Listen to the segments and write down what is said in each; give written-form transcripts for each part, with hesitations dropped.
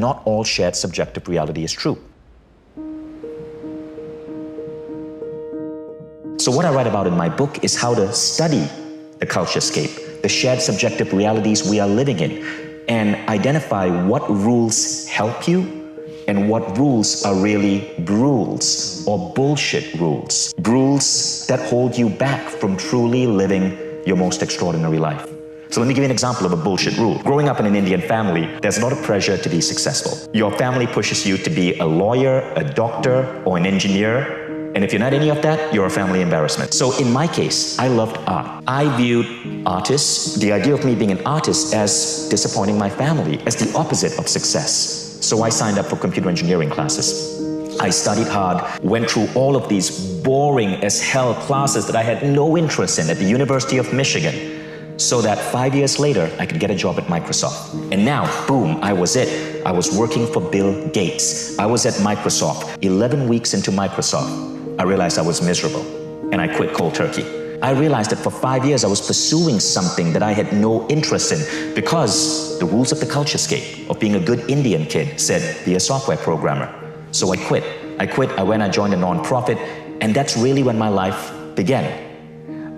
not all shared subjective reality is true. So what I write about in my book is how to study the culturescape, the shared subjective realities we are living in, and identify what rules help you and what rules are really rules or bullshit rules. Rules that hold you back from truly living your most extraordinary life. So let me give you an example of a bullshit rule. Growing up in an Indian family, there's a lot of pressure to be successful. Your family pushes you to be a lawyer, a doctor, or an engineer. And if you're not any of that, you're a family embarrassment. So in my case, I loved art. I viewed artists, the idea of me being an artist, as disappointing my family, as the opposite of success. So I signed up for computer engineering classes. I studied hard, went through all of these boring as hell classes that I had no interest in at the University of Michigan, so that 5 years later, I could get a job at Microsoft. And now, boom, I was it. I was working for Bill Gates. I was at Microsoft. 11 weeks into Microsoft, I realized I was miserable, and I quit cold turkey. I realized that for 5 years, I was pursuing something that I had no interest in because the rules of the culturescape of being a good Indian kid said, be a software programmer. So I quit. I joined a nonprofit, and that's really when my life began.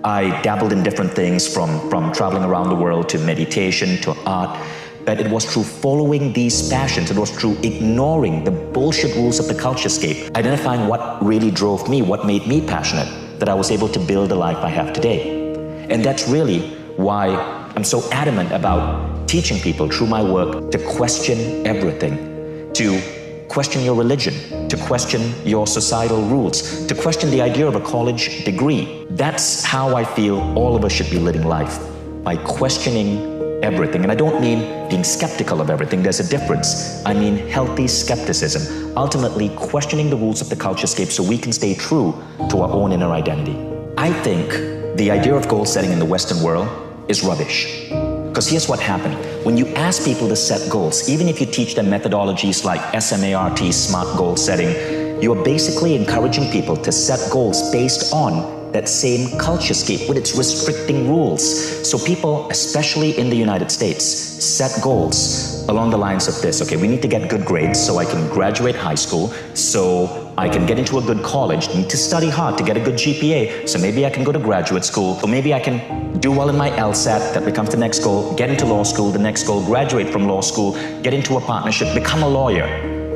I dabbled in different things from traveling around the world to meditation to art, but it was through following these passions, it was through ignoring the bullshit rules of the culturescape, identifying what really drove me, what made me passionate, that I was able to build the life I have today. And that's really why I'm so adamant about teaching people through my work to question everything, to question your religion, to question your societal rules, to question the idea of a college degree. That's how I feel all of us should be living life, by questioning everything. And I don't mean being skeptical of everything, there's a difference. I mean healthy skepticism, ultimately questioning the rules of the culturescape so we can stay true to our own inner identity. I think the idea of goal setting in the Western world is rubbish. Because here's what happened. When you ask people to set goals, even if you teach them methodologies like SMART, SMART goal setting, you're basically encouraging people to set goals based on that same culturescape with its restricting rules. So people, especially in the United States, set goals along the lines of this. Okay, we need to get good grades so I can graduate high school, so I can get into a good college, need to study hard to get a good GPA, so maybe I can go to graduate school, or maybe I can do well in my LSAT, that becomes the next goal, get into law school, the next goal, graduate from law school, get into a partnership, become a lawyer.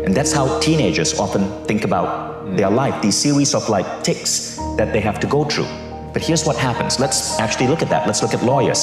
And that's how teenagers often think about their life, these series of like ticks that they have to go through. But here's what happens. Let's actually look at that. Let's look at lawyers.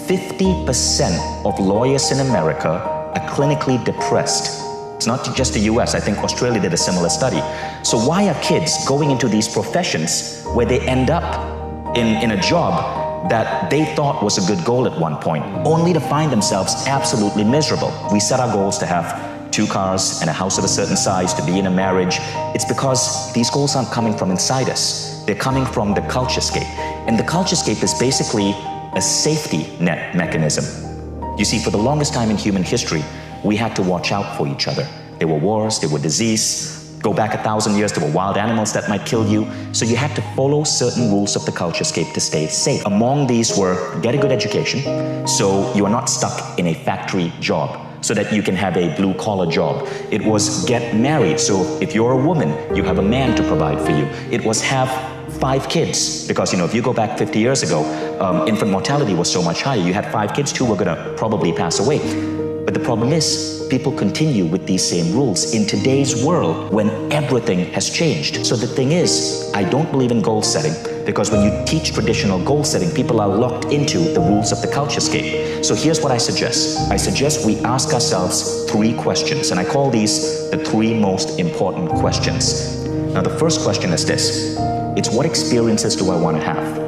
50% of lawyers in America are clinically depressed. It's not just the US, I think Australia did a similar study. So why are kids going into these professions where they end up in a job that they thought was a good goal at one point, only to find themselves absolutely miserable? We set our goals to have 2 cars and a house of a certain size, to be in a marriage. It's because these goals aren't coming from inside us. They're coming from the culturescape. And the culturescape is basically a safety net mechanism. You see, for the longest time in human history, we had to watch out for each other. There were wars, there were disease. Go back 1,000 years, there were wild animals that might kill you. So you had to follow certain rules of the culturescape to stay safe. Among these were get a good education, so you are not stuck in a factory job, so that you can have a blue-collar job. It was get married, so if you're a woman, you have a man to provide for you. It was have 5 kids, because if you go back 50 years ago, infant mortality was so much higher. You had 5 kids, 2 were gonna probably pass away. But the problem is, people continue with these same rules in today's world when everything has changed. So the thing is, I don't believe in goal setting, because when you teach traditional goal setting, people are locked into the rules of the culturescape. So here's what I suggest. I suggest we ask ourselves 3 questions, and I call these the 3 most important questions. Now, the first question is this. It's what experiences do I want to have?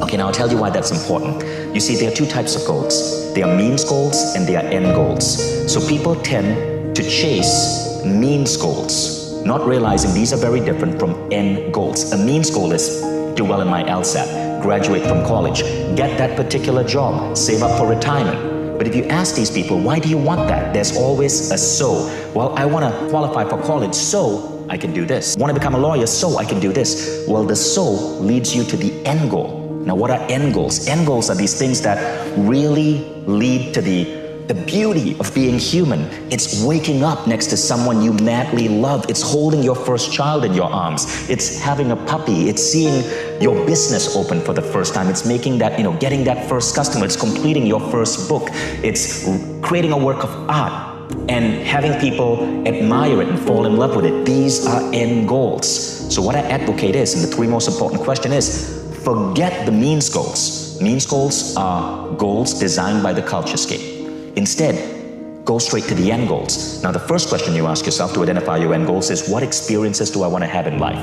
Okay, now I'll tell you why that's important. You see, there are 2 types of goals. There are means goals and there are end goals. So people tend to chase means goals, not realizing these are very different from end goals. A means goal is do well in my LSAT, graduate from college, get that particular job, save up for retirement. But if you ask these people, why do you want that? There's always a so. Well, I want to qualify for college, so I can do this. Want to become a lawyer, so I can do this. Well, the so leads you to the end goal. Now, what are end goals? End goals are these things that really lead to the The beauty of being human, it's waking up next to someone you madly love. It's holding your first child in your arms. It's having a puppy. It's seeing your business open for the first time. It's making that, getting that first customer. It's completing your first book. It's creating a work of art and having people admire it and fall in love with it. These are end goals. So what I advocate is, and the three most important question is, forget the means goals. Means goals are goals designed by the culturescape. Instead, go straight to the end goals. Now, the first question you ask yourself to identify your end goals is, what experiences do I want to have in life?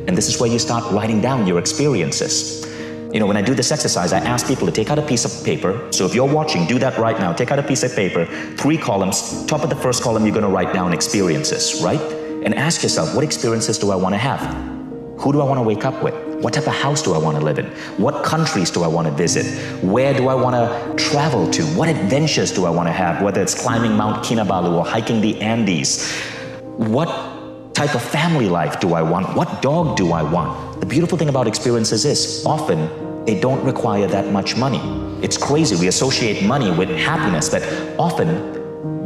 And this is where you start writing down your experiences. When I do this exercise, I ask people to take out a piece of paper. So if you're watching, do that right now. Take out a piece of paper, 3 columns. Top of the first column, you're going to write down experiences, right? And ask yourself, what experiences do I want to have? Who do I want to wake up with? What type of house do I want to live in? What countries do I want to visit? Where do I want to travel to? What adventures do I want to have? Whether it's climbing Mount Kinabalu or hiking the Andes. What type of family life do I want? What dog do I want? The beautiful thing about experiences is, often, they don't require that much money. It's crazy. We associate money with happiness, but often,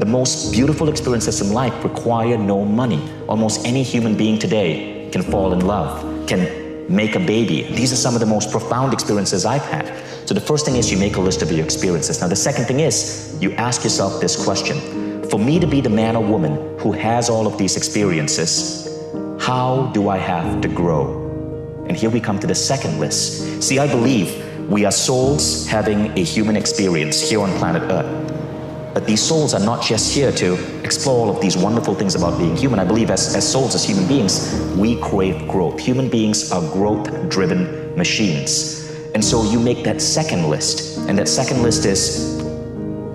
the most beautiful experiences in life require no money. Almost any human being today can fall in love, can make a baby. These are some of the most profound experiences I've had. So the first thing is, you make a list of your experiences. Now, the second thing is, you ask yourself this question. For me to be the man or woman who has all of these experiences, how do I have to grow? And here we come to the second list. See, I believe we are souls having a human experience here on planet Earth. But these souls are not just here to explore all of these wonderful things about being human. I believe as souls, as human beings, we crave growth. Human beings are growth-driven machines. And so you make that second list. And that second list is,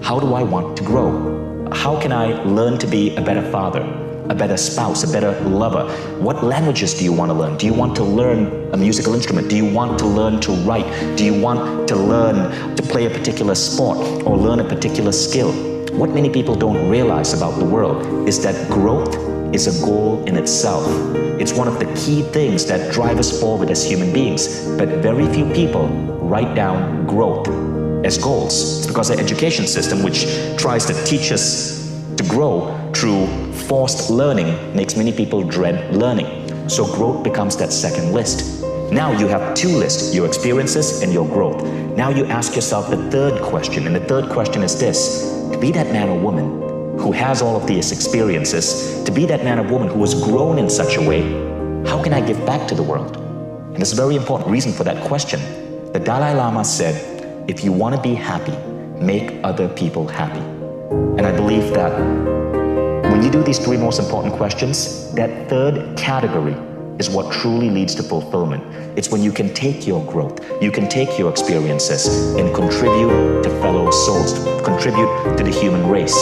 how do I want to grow? How can I learn to be a better father, a better spouse, a better lover? What languages do you want to learn? Do you want to learn a musical instrument? Do you want to learn to write? Do you want to learn to play a particular sport or learn a particular skill? What many people don't realize about the world is that growth is a goal in itself. It's one of the key things that drive us forward as human beings, but very few people write down growth as goals. It's because the education system, which tries to teach us to grow through forced learning, makes many people dread learning. So growth becomes that second list. Now you have 2 lists, your experiences and your growth. Now you ask yourself the third question, and the third question is this: to be that man or woman who has all of these experiences, to be that man or woman who has grown in such a way, how can I give back to the world? And there's a very important reason for that question. The Dalai Lama said, if you want to be happy, make other people happy. And I believe that when you do these 3 most important questions, that third category is what truly leads to fulfillment. It's when you can take your growth, you can take your experiences and contribute to fellow souls, contribute to the human race.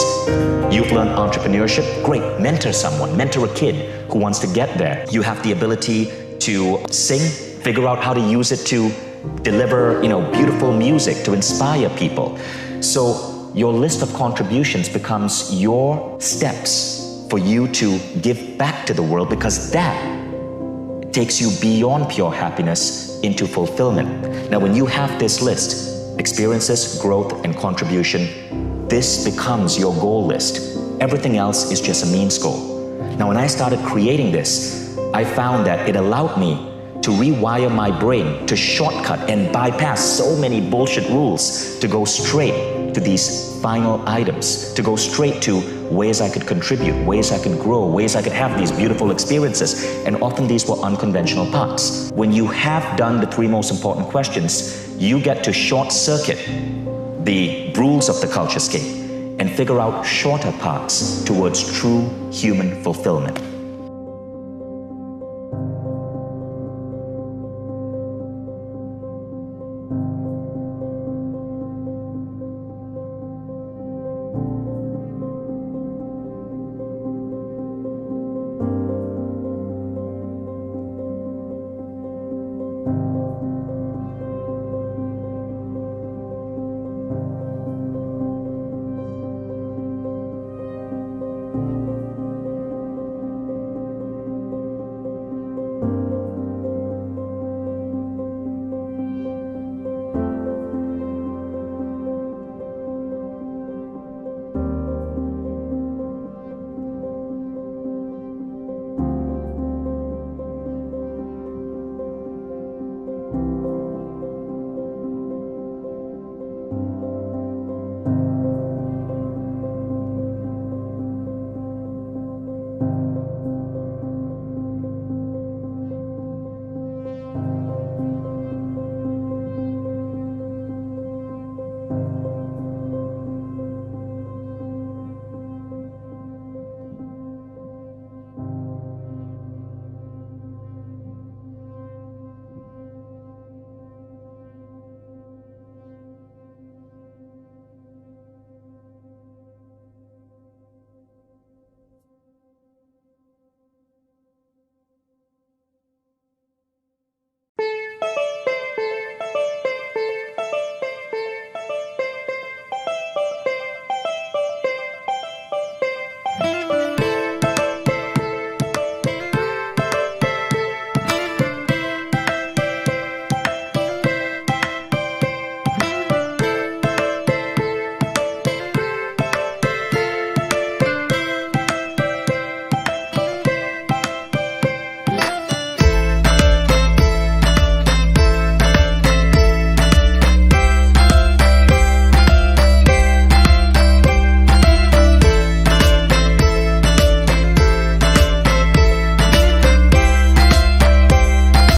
You've learned entrepreneurship? Great, mentor someone, mentor a kid who wants to get there. You have the ability to sing, figure out how to use it to deliver, beautiful music to inspire people. So your list of contributions becomes your steps for you to give back to the world, because that takes you beyond pure happiness into fulfillment. Now, when you have this list, experiences, growth, and contribution, this becomes your goal list. Everything else is just a means goal. Now, when I started creating this, I found that it allowed me to rewire my brain to shortcut and bypass so many bullshit rules to go straight to these final items, to go straight to ways I could contribute, ways I could grow, ways I could have these beautiful experiences. And often these were unconventional paths. When you have done the 3 most important questions, you get to short circuit the rules of the culturescape and figure out shorter paths towards true human fulfillment.